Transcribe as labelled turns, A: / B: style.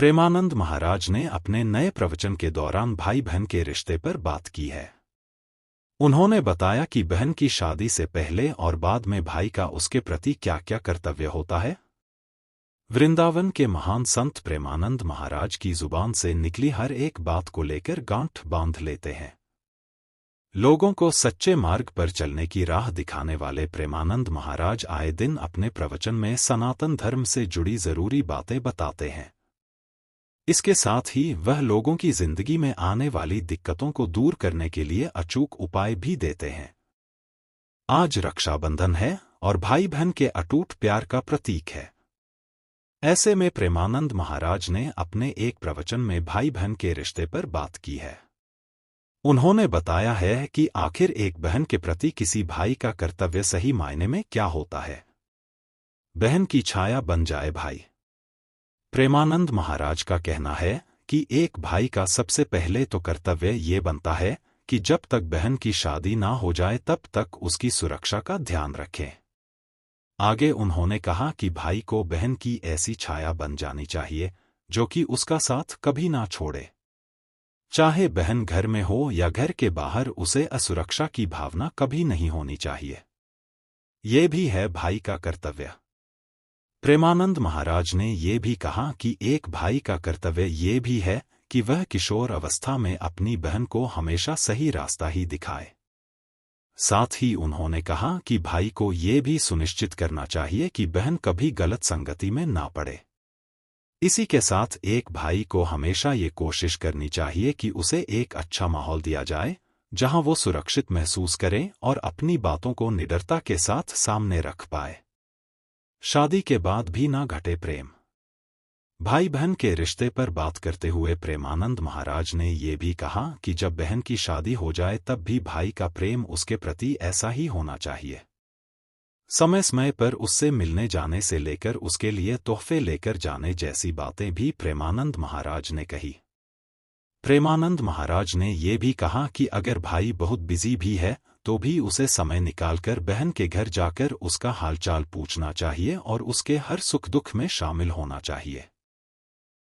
A: प्रेमानंद महाराज ने अपने नए प्रवचन के दौरान भाई बहन के रिश्ते पर बात की है। उन्होंने बताया कि बहन की शादी से पहले और बाद में भाई का उसके प्रति क्या क्या कर्तव्य होता है। वृंदावन के महान संत प्रेमानंद महाराज की जुबान से निकली हर एक बात को लेकर गांठ बांध लेते हैं। लोगों को सच्चे मार्ग पर चलने की राह दिखाने वाले प्रेमानंद महाराज आए दिन अपने प्रवचन में सनातन धर्म से जुड़ी जरूरी बातें बताते हैं। इसके साथ ही वह लोगों की जिंदगी में आने वाली दिक्कतों को दूर करने के लिए अचूक उपाय भी देते हैं। आज रक्षाबंधन है और भाई बहन के अटूट प्यार का प्रतीक है। ऐसे में प्रेमानंद महाराज ने अपने एक प्रवचन में भाई बहन के रिश्ते पर बात की है। उन्होंने बताया है कि आखिर एक बहन के प्रति किसी भाई का कर्तव्य सही मायने में क्या होता है। बहन की छाया बन जाए भाई। प्रेमानंद महाराज का कहना है कि एक भाई का सबसे पहले तो कर्तव्य ये बनता है कि जब तक बहन की शादी ना हो जाए तब तक उसकी सुरक्षा का ध्यान रखें। आगे उन्होंने कहा कि भाई को बहन की ऐसी छाया बन जानी चाहिए जो कि उसका साथ कभी ना छोड़े। चाहे बहन घर में हो या घर के बाहर, उसे असुरक्षा की भावना कभी नहीं होनी चाहिए। ये भी है भाई का कर्तव्य। प्रेमानंद महाराज ने ये भी कहा कि एक भाई का कर्तव्य ये भी है कि वह किशोर अवस्था में अपनी बहन को हमेशा सही रास्ता ही दिखाए। साथ ही उन्होंने कहा कि भाई को ये भी सुनिश्चित करना चाहिए कि बहन कभी गलत संगति में ना पड़े। इसी के साथ एक भाई को हमेशा ये कोशिश करनी चाहिए कि उसे एक अच्छा माहौल दिया जाए जहां वो सुरक्षित महसूस करे और अपनी बातों को निडरता के साथ सामने रख पाए। शादी के बाद भी ना घटे प्रेम। भाई बहन के रिश्ते पर बात करते हुए प्रेमानंद महाराज ने ये भी कहा कि जब बहन की शादी हो जाए तब भी भाई का प्रेम उसके प्रति ऐसा ही होना चाहिए। समय समय पर उससे मिलने जाने से लेकर उसके लिए तोहफे लेकर जाने जैसी बातें भी प्रेमानंद महाराज ने कही। प्रेमानंद महाराज ने ये भी कहा कि अगर भाई बहुत बिजी भी है तो भी उसे समय निकालकर बहन के घर जाकर उसका हालचाल पूछना चाहिए और उसके हर सुख दुख में शामिल होना चाहिए।